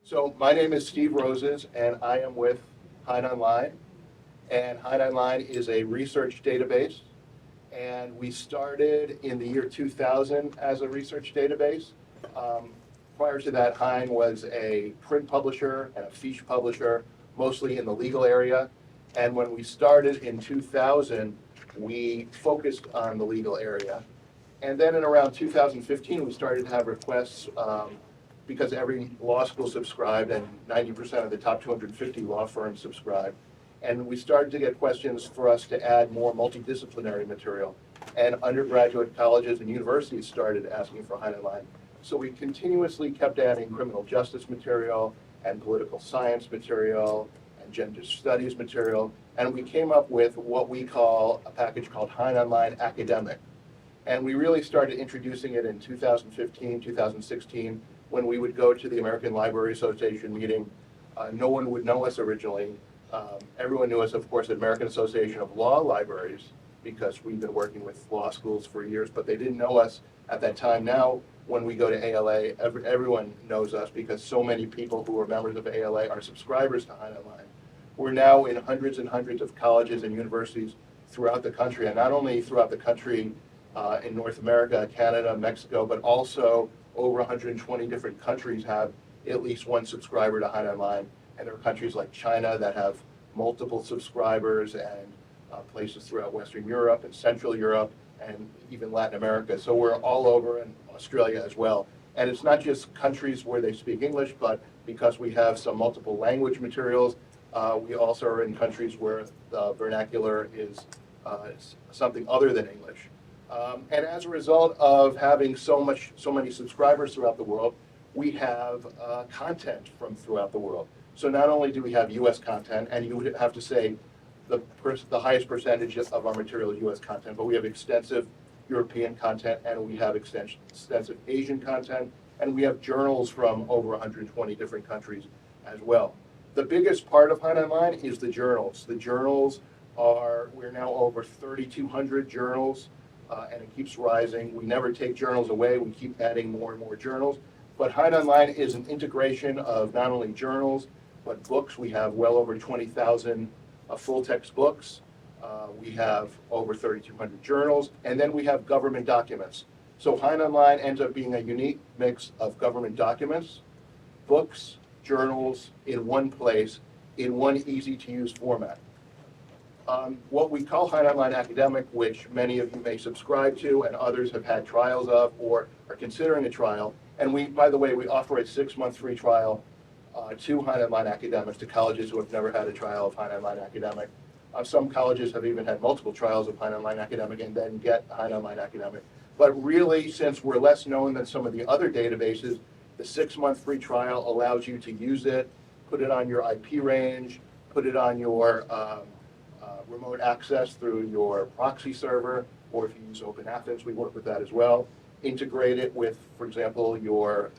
So my name is Steve Roses, and I am with HeinOnline. And HeinOnline is a research database. And we started in the year 2000 as a research database. Um, Prior to that, Hein was a print publisher and a fiche publisher, mostly in the legal area. And when we started in 2000, we focused on the legal area. And then in around 2015, we started to have requests because every law school subscribed and 90% of the top 250 law firms subscribed. And we started to get questions for us to add more multidisciplinary material. And undergraduate colleges and universities started asking for HeinOnline. So we continuously kept adding criminal justice material and political science material and gender studies material. And we came up with what we call a package called HeinOnline Academic. And we really started introducing it in 2015, 2016, when we would go to the American Library Association meeting. No one would know us originally. Everyone knew us, of course, at American Association of Law Libraries, because we've been working with law schools for years, but they didn't know us at that time. Now, when we go to ALA, everyone knows us because so many people who are members of ALA are subscribers to HeinOnline. We're now in hundreds and hundreds of colleges and universities throughout the country, and not only throughout the country, in North America, Canada, Mexico, but also over 120 different countries have at least one subscriber to HeinOnline. And there are countries like China that have multiple subscribers, and places throughout Western Europe and Central Europe and even Latin America. So we're all over, in Australia as well. And it's not just countries where they speak English, but because we have some multiple language materials, we also are in countries where the vernacular is something other than English. And as a result of having so many subscribers throughout the world, we have content from throughout the world. So not only do we have U.S. content, and you would have to say the highest percentage of our material is U.S. content, but we have extensive European content, and we have extensive Asian content, and we have journals from over 120 different countries as well. The biggest part of HeinOnline is the journals. The journals we're now over 3,200 journals. And it keeps rising. We never take journals away. We keep adding more and more journals. But HeinOnline is an integration of not only journals, but books. We have well over 20,000 full-text books. We have over 3,200 journals. And then we have government documents. So HeinOnline ends up being a unique mix of government documents, books, journals in one place, in one easy-to-use format. What we call HeinOnline Academic, which many of you may subscribe to and others have had trials of or are considering a trial. And we, by the way, we offer a 6-month free trial to HeinOnline Academics to colleges who have never had a trial of HeinOnline Academic. Some colleges have even had multiple trials of HeinOnline Academic and then get HeinOnline Academic. But really, since we're less known than some of the other databases, the 6-month free trial allows you to use it, put it on your IP range, put it on your remote access through your proxy server, or if you use Open Athens, we work with that as well. Integrate it with, for example, your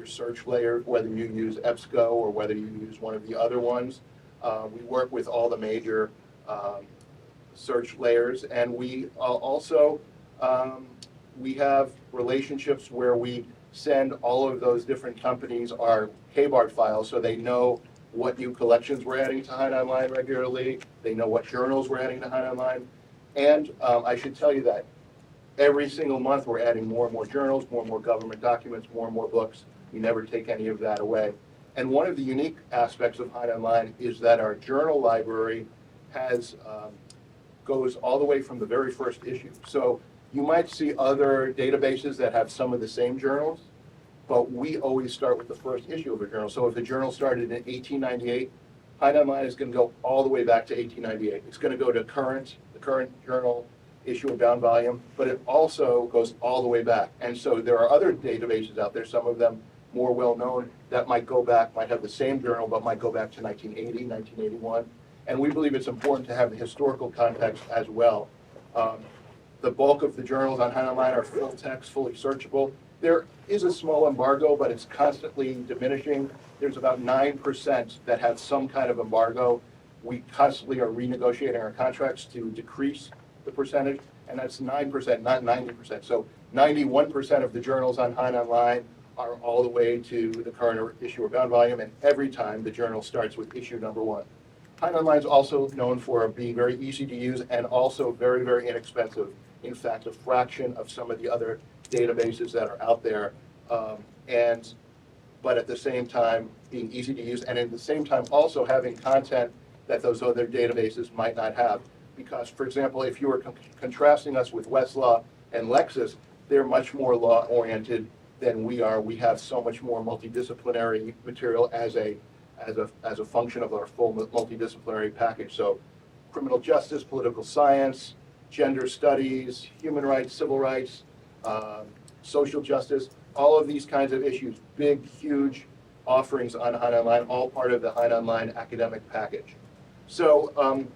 search layer, whether you use EBSCO or whether you use one of the other ones. We work with all the major search layers, and we also we have relationships where we send all of those different companies our KBART files so they know what new collections we're adding to HeinOnline regularly. They know what journals we're adding to HeinOnline. And I should tell you that every single month we're adding more and more journals, more and more government documents, more and more books. We never take any of that away. And one of the unique aspects of HeinOnline is that our journal library goes all the way from the very first issue. So you might see other databases that have some of the same journals, but we always start with the first issue of a journal. So if the journal started in 1898, HeinOnline is going to go all the way back to 1898. It's going to go to the current journal issue or bound volume, but it also goes all the way back. And so there are other databases out there, some of them more well-known, that might have the same journal, but might go back to 1980, 1981. And we believe it's important to have the historical context as well. The bulk of the journals on HeinOnline are full text, fully searchable. There is a small embargo, but it's constantly diminishing. There's about 9% that have some kind of embargo. We constantly are renegotiating our contracts to decrease the percentage, and that's 9%, not 90%. So 91% of the journals on HeinOnline are all the way to the current issue or bound volume, and every time the journal starts with issue number 1. HeinOnline is also known for being very easy to use and also very, very inexpensive. In fact, a fraction of some of the other databases that are out there, but at the same time being easy to use, and at the same time also having content that those other databases might not have. Because, for example, if you were contrasting us with Westlaw and Lexis, they're much more law-oriented than we are. We have so much more multidisciplinary material as a function of our full multidisciplinary package. So criminal justice, political science, gender studies, human rights, civil rights, social justice, all of these kinds of issues, big, huge offerings on HeinOnline, all part of the HeinOnline academic package. So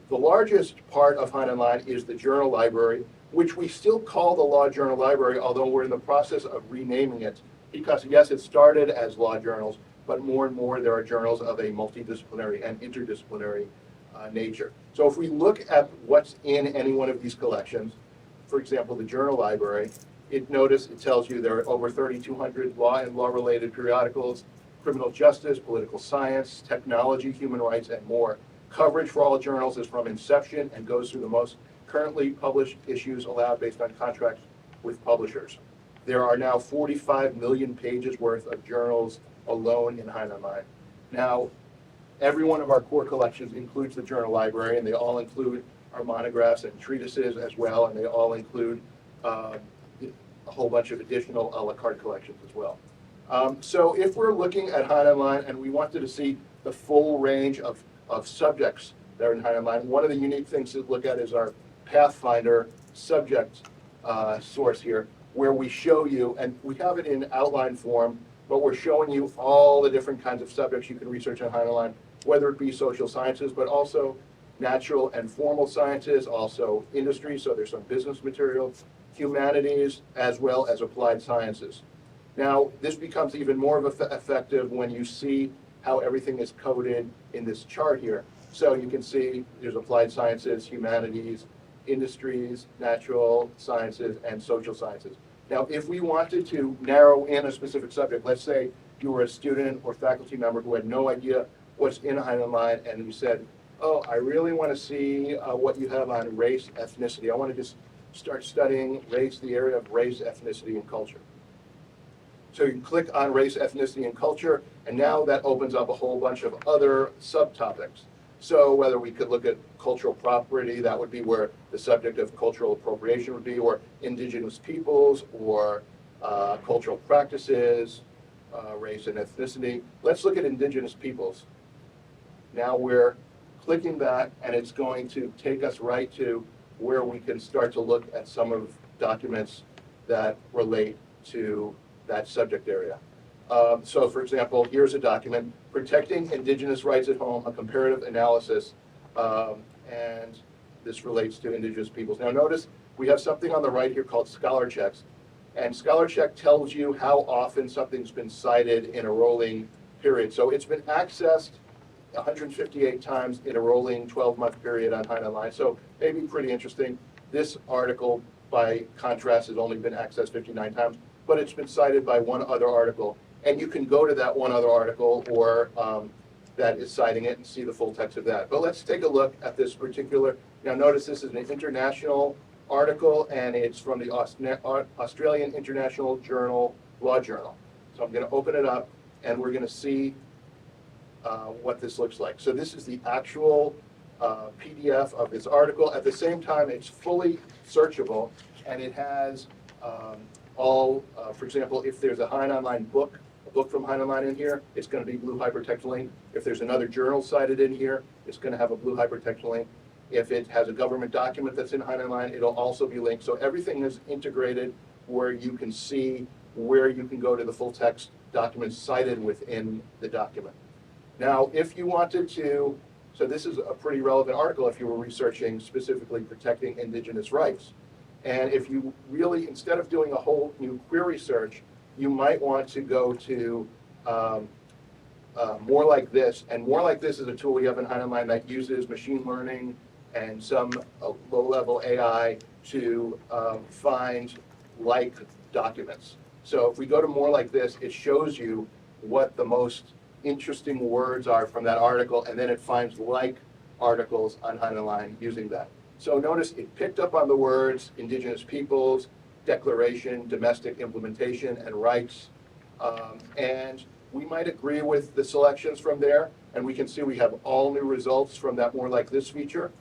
the largest part of HeinOnline is the journal library, which we still call the Law Journal Library, although we're in the process of renaming it, because yes, it started as law journals, but more and more there are journals of a multidisciplinary and interdisciplinary nature. So if we look at what's in any one of these collections, for example, the journal library, it tells you there are over 3,200 law and law-related periodicals, criminal justice, political science, technology, human rights, and more. Coverage for all journals is from inception and goes through the most currently published issues allowed based on contracts with publishers. There are now 45 million pages worth of journals alone in HeinOnline. Now, every one of our core collections includes the journal library, and they all include our monographs and treatises as well, and they all include a whole bunch of additional a la carte collections as well. So if we're looking at HeinOnline and we wanted to see the full range of subjects that are in HeinOnline, one of the unique things to look at is our Pathfinder subject source here, where we show you, and we have it in outline form, but we're showing you all the different kinds of subjects you can research on HeinOnline, whether it be social sciences, but also natural and formal sciences, also industry, so there's some business material, humanities, as well as applied sciences. Now, this becomes even more effective when you see how everything is coded in this chart here. So you can see there's applied sciences, humanities, industries, natural sciences, and social sciences. Now, if we wanted to narrow in a specific subject, let's say you were a student or faculty member who had no idea what's in HeinOnline, and you said, oh, I really want to see what you have on race, ethnicity. I want to just start studying race, the area of race, ethnicity, and culture. So you click on race, ethnicity, and culture, and now that opens up a whole bunch of other subtopics. So whether we could look at cultural property, that would be where the subject of cultural appropriation would be, or indigenous peoples, or cultural practices, race and ethnicity. Let's look at indigenous peoples. Now we're clicking that, and it's going to take us right to where we can start to look at some of documents that relate to that subject area. So for example, here's a document, Protecting Indigenous Rights at Home, a comparative analysis, and this relates to indigenous peoples. Now notice we have something on the right here called Scholar Checks, and Scholar Check tells you how often something's been cited in a rolling period. So it's been accessed 158 times in a rolling 12-month period on HeinOnline, so maybe pretty interesting. This article, by contrast, has only been accessed 59 times, but it's been cited by one other article. And you can go to that one other article or that is citing it and see the full text of that. But let's take a look at this particular, now notice this is an international article, and it's from the Australian International Journal, Law Journal. So I'm going to open it up, and we're going to see what this looks like. So this is the actual PDF of this article. At the same time, it's fully searchable, and it has for example, if there's a HeinOnline book, a book from HeinOnline in here, it's going to be blue hypertext link. If there's another journal cited in here, it's going to have a blue hypertext link. If it has a government document that's in HeinOnline, it'll also be linked. So everything is integrated where you can see where you can go to the full text documents cited within the document. Now, if you wanted to, so this is a pretty relevant article if you were researching specifically protecting indigenous rights. And if you really, instead of doing a whole new query search, you might want to go to More Like This. And More Like This is a tool we have in HeinOnline that uses machine learning and some low-level AI to find like documents. So if we go to more like this, it shows you what the most interesting words are from that article, and then it finds like articles on HeinOnline using that. So notice it picked up on the words indigenous peoples, declaration, domestic implementation, and rights. And we might agree with the selections from there, and we can see we have all new results from that more like this feature,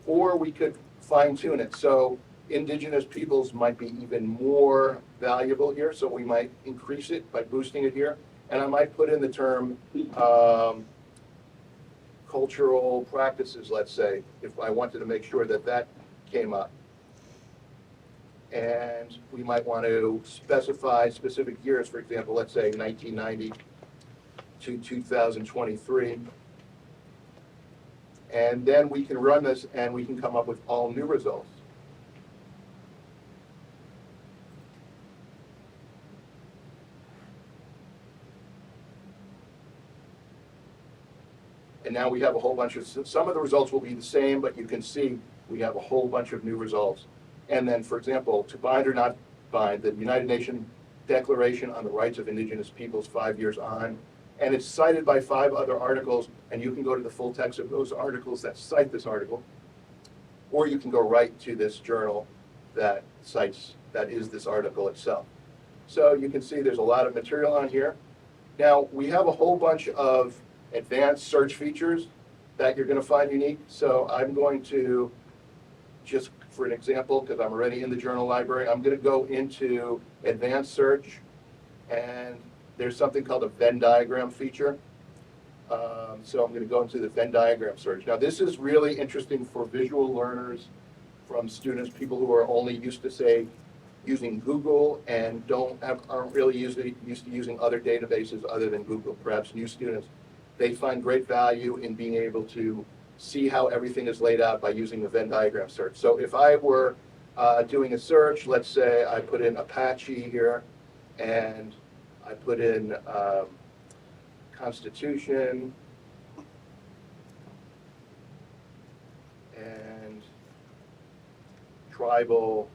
or we could fine tune it. So indigenous peoples might be even more valuable here, so we might increase it by boosting it here. And I might put in the term cultural practices, let's say, if I wanted to make sure that that came up. And we might want to specify specific years, for example, let's say 1990 to 2023. And then we can run this and we can come up with all new results. And now we have a whole bunch of, some of the results will be the same, but you can see we have a whole bunch of new results. And then, for example, to bind or not bind, the United Nations Declaration on the Rights of Indigenous Peoples 5 years on. And it's cited by 5 other articles, and you can go to the full text of those articles that cite this article, or you can go right to this journal that cites, that is this article itself. So you can see there's a lot of material on here. Now, we have a whole bunch of advanced search features that you're going to find unique. So I'm going to, just for an example, because I'm already in the journal library, I'm going to go into advanced search, and there's something called a Venn diagram feature. So I'm going to go into the Venn diagram search. Now this is really interesting for visual learners, from students, people who are only used to, say, using Google and aren't really used to using other databases other than Google, perhaps new students. They find great value in being able to see how everything is laid out by using the Venn diagram search. So if I were doing a search, let's say I put in Apache here, and I put in Constitution, and tribal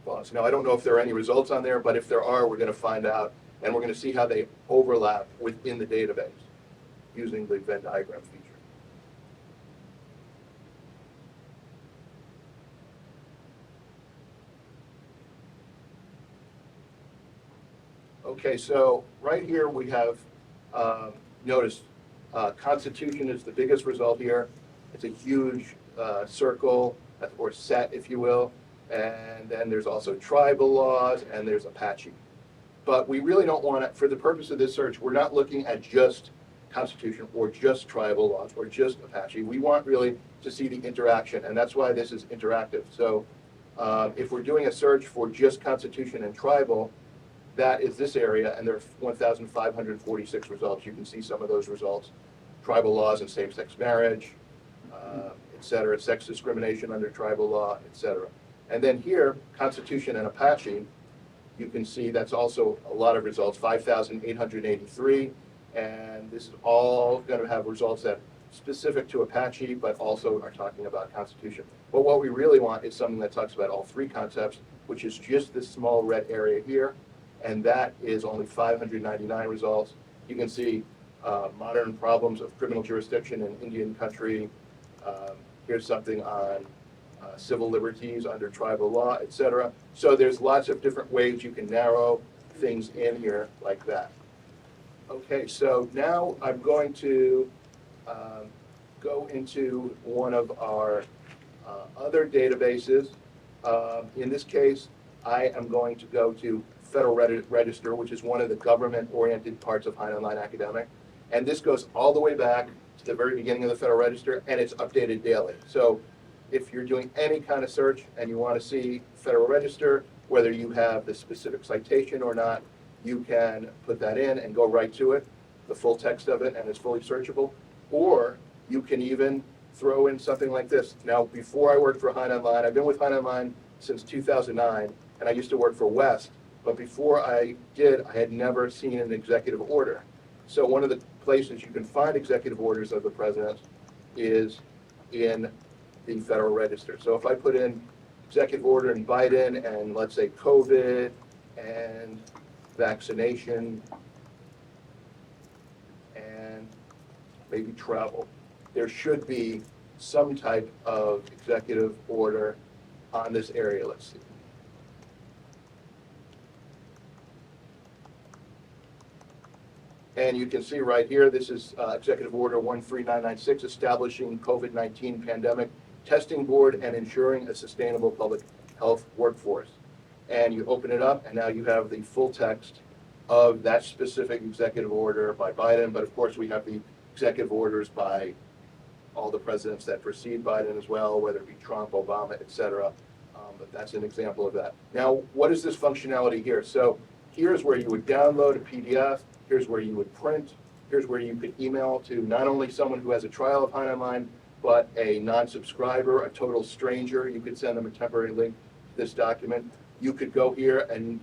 laws. Now, I don't know if there are any results on there, but if there are, we're going to find out, and we're going to see how they overlap within the database using the Venn diagram feature. Okay, so right here we have, notice, Constitution is the biggest result here. It's a huge circle, or set, if you will. And then there's also tribal laws, and there's Apache. But we really don't want to, for the purpose of this search, we're not looking at just Constitution or just tribal laws or just Apache. We want really to see the interaction, and that's why this is interactive. So if we're doing a search for just Constitution and tribal, that is this area, and there are 1,546 results. You can see some of those results: tribal laws and same-sex marriage, et cetera, sex discrimination under tribal law, et cetera. And then here, Constitution and Apache, you can see that's also a lot of results, 5,883, and this is all going to have results that specific to Apache, but also are talking about Constitution. But what we really want is something that talks about all 3 concepts, which is just this small red area here, and that is only 599 results. You can see modern problems of criminal jurisdiction in Indian country. Here's something on civil liberties under tribal law, et cetera. So there's lots of different ways you can narrow things in here like that. Okay, so now I'm going to go into one of our other databases. In this case, I am going to go to Federal Register, which is one of the government-oriented parts of HeinOnline Academic. And this goes all the way back to the very beginning of the Federal Register, and it's updated daily. So if you're doing any kind of search and you want to see Federal Register, whether you have the specific citation or not, you can put that in and go right to it, the full text of it, and it's fully searchable. Or you can even throw in something like this. Now, before I worked for HeinOnline, I've been with HeinOnline since 2009, and I used to work for West. But before I did, I had never seen an executive order. So one of the places you can find executive orders of the president is in the Federal Register. So if I put in executive order in Biden and let's say COVID and vaccination, and maybe travel. There should be some type of executive order on this area. Let's see. And you can see right here, this is Executive Order 13996, establishing COVID-19 pandemic testing board and ensuring a sustainable public health workforce. And you open it up, and now you have the full text of that specific executive order by Biden, but of course we have the executive orders by all the presidents that precede Biden as well, whether it be Trump, Obama, et cetera. But that's an example of that. Now, what is this functionality here? So here's where you would download a PDF. Here's where you would print. Here's where you could email to not only someone who has a trial of HeinOnline, but a non-subscriber, a total stranger. You could send them a temporary link to this document. You could go here and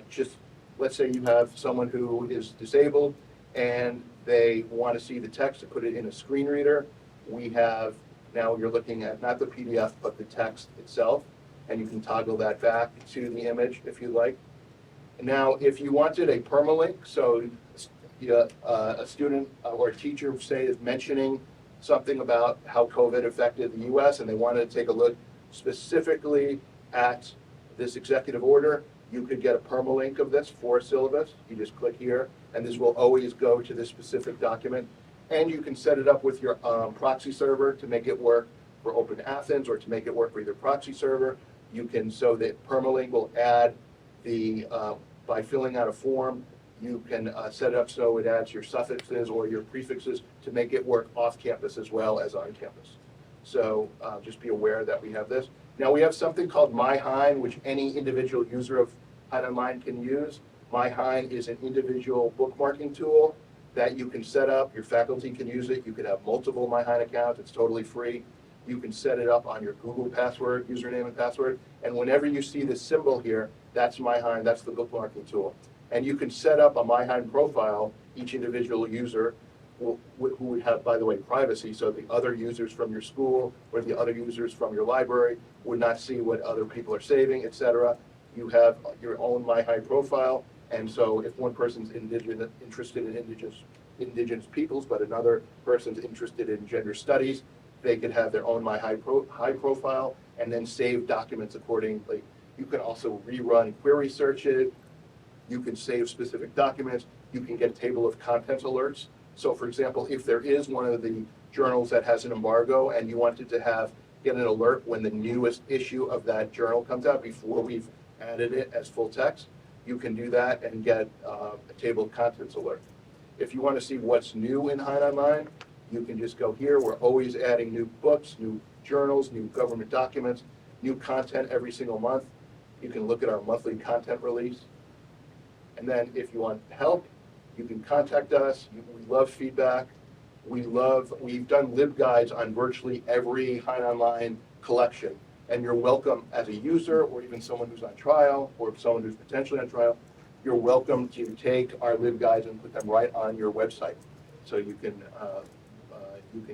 just, let's say you have someone who is disabled and they want to see the text to put it in a screen reader. We have, now you're looking at not the PDF, but the text itself, and you can toggle that back to the image if you like. Now, if you wanted a permalink, so a student or a teacher, say, is mentioning something about how COVID affected the U.S. and they wanted to take a look specifically at this executive order, you could get a permalink of this for a syllabus. You just click here, and this will always go to this specific document. And you can set it up with your proxy server to make it work for Open Athens or to make it work for either proxy server. You can, so that permalink will add the, by filling out a form, you can set it up so it adds your suffixes or your prefixes to make it work off campus as well as on campus. So just be aware that we have this. Now we have something called MyHein, which any individual user of HeinOnline can use. MyHein is an individual bookmarking tool that you can set up. Your faculty can use it. You can have multiple MyHein accounts. It's totally free. You can set it up on your Google password, username and password. And whenever you see this symbol here, that's MyHein, that's the bookmarking tool. And you can set up a MyHein profile, each individual user who would have, by the way, privacy, so the other users from your school or the other users from your library would not see what other people are saving, et cetera. You have your own MyHein profile, and so if one person's interested in indigenous peoples, but another person's interested in gender studies, they could have their own MyHein profile and then save documents accordingly. You can also rerun query searches. You can save specific documents. You can get table of contents alerts. So for example, if there is one of the journals that has an embargo and you wanted to get an alert when the newest issue of that journal comes out before we've added it as full text, you can do that and get a table of contents alert. If you want to see what's new in HeinOnline, you can just go here. We're always adding new books, new journals, new government documents, new content every single month. You can look at our monthly content release. And then if you want help, you can contact us. We love feedback. We've done LibGuides on virtually every HeinOnline collection. And you're welcome as a user or even someone who's on trial or someone who's potentially on trial, you're welcome to take our LibGuides and put them right on your website. So you can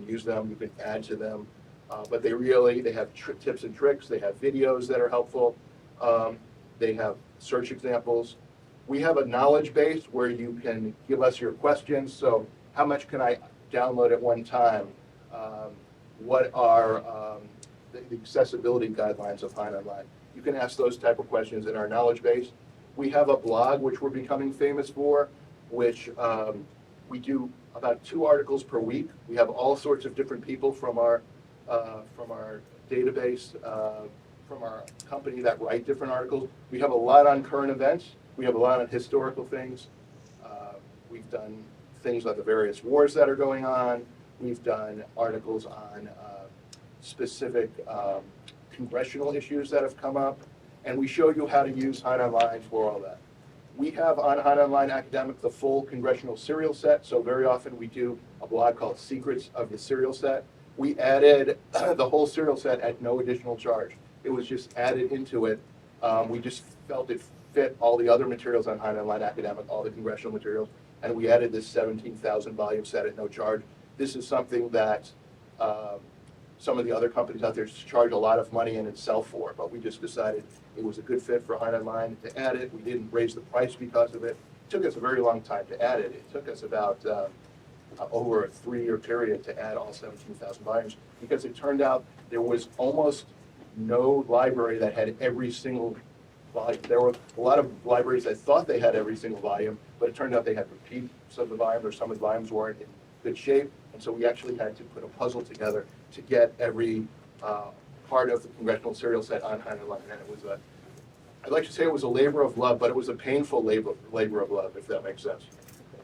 use them, you can add to them. But they have tips and tricks. They have videos that are helpful. They have search examples. We have a knowledge base where you can give us your questions. So how much can I download at one time? What are the accessibility guidelines of HeinOnline? You can ask those type of questions in our knowledge base. We have a blog, which we're becoming famous for, which we do about 2 articles per week. We have all sorts of different people from our database, from our company that write different articles. We have a lot on current events. We have a lot on historical things. We've done things on the various wars that are going on. We've done articles on specific congressional issues that have come up. And we show you how to use HeinOnline for all that. We have on HeinOnline Academic the full congressional serial set. So very often we do a blog called Secrets of the Serial Set. We added the whole serial set at no additional charge. It was just added into it. We just felt it fit all the other materials on HeinOnline Academic, all the congressional materials, and we added this 17,000 volume set at no charge. This is something that some of the other companies out there charge a lot of money and sell for, but we just decided it was a good fit for HeinOnline to add it. We didn't raise the price because of it. It took us a very long time to add it. It took us about over a 3-year period to add all 17,000 volumes, because it turned out there was almost no library that had every single volume. There were a lot of libraries that thought they had every single volume, but it turned out they had repeats of the volume, or some of the volumes weren't in good shape, and so we actually had to put a puzzle together to get every part of the congressional serial set on HeinOnline, and it was I'd like to say it was a labor of love, but it was a painful labor of love, if that makes sense.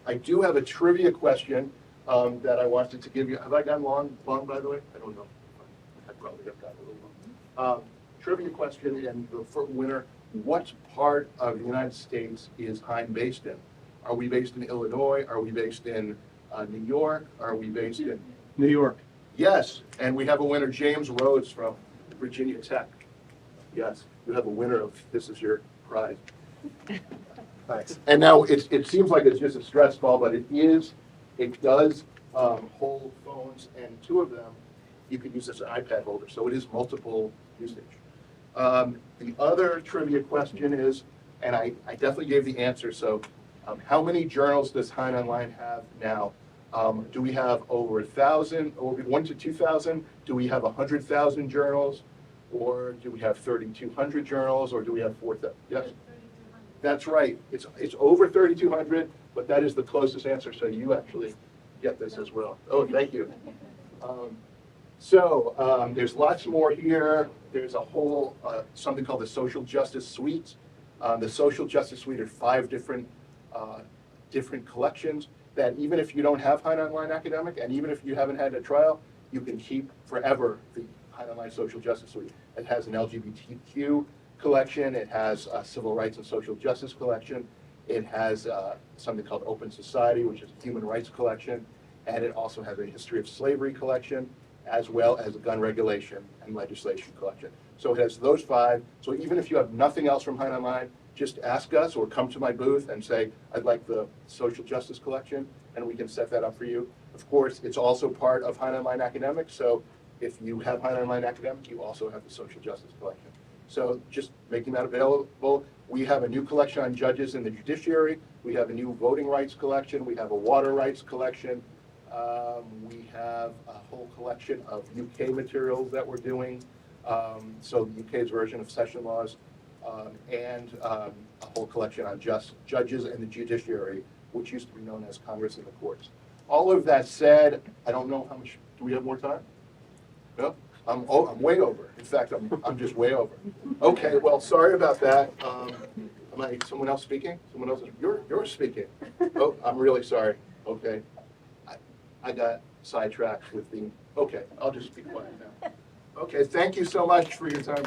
I do have a trivia question that I wanted to give you. Have I gone long, by the way? I don't know. I probably have gotten a little long. Trivia question, and the winner, what part of the United States is Hein based in? Are we based in Illinois? Are we based in New York? Are we based in? New York. Yes, and we have a winner, James Rhodes from Virginia Tech. Yes, you have a winner of, this is your prize. Thanks. And now it seems like it's just a stress ball, but it does hold phones, and 2 of them you could use as an iPad holder, so it is multiple usage. The other trivia question is, and I definitely gave the answer, so how many journals does HeinOnline have now? Do we have over 1,000, or 1 to 2,000? Do we have 100,000 journals? Or do we have 3,200 journals, or do we have 4,000? Yes? That's right. It's over 3,200, but that is the closest answer, so you actually get this as well. Oh, thank you. There's lots more here. There's a whole, something called the Social Justice Suite. The Social Justice Suite are 5 different collections that even if you don't have HeinOnline Academic, and even if you haven't had a trial, you can keep forever the HeinOnline Social Justice Suite. It has an LGBTQ collection, it has a Civil Rights and Social Justice collection, it has something called Open Society, which is a human rights collection, and it also has a History of Slavery collection, as well as a gun regulation and legislation collection. So it has those 5. So even if you have nothing else from HeinOnline, just ask us or come to my booth and say, I'd like the social justice collection, and we can set that up for you. Of course, it's also part of HeinOnline Academic, so if you have HeinOnline Academic, you also have the social justice collection. So just making that available. We have a new collection on judges in the judiciary. We have a new voting rights collection. We have a water rights collection. We have a whole collection of UK materials that we're doing. So the UK's version of session laws. And a whole collection on judges and the judiciary, which used to be known as Congress and the courts. All of that said, I don't know how much, do we have more time? No? I'm way over. In fact, I'm just way over. Okay, well, sorry about that. Someone else speaking? Someone else, you're speaking. Oh, I'm really sorry. Okay. I got sidetracked with the, okay, I'll just be quiet now. Okay, thank you so much for your time.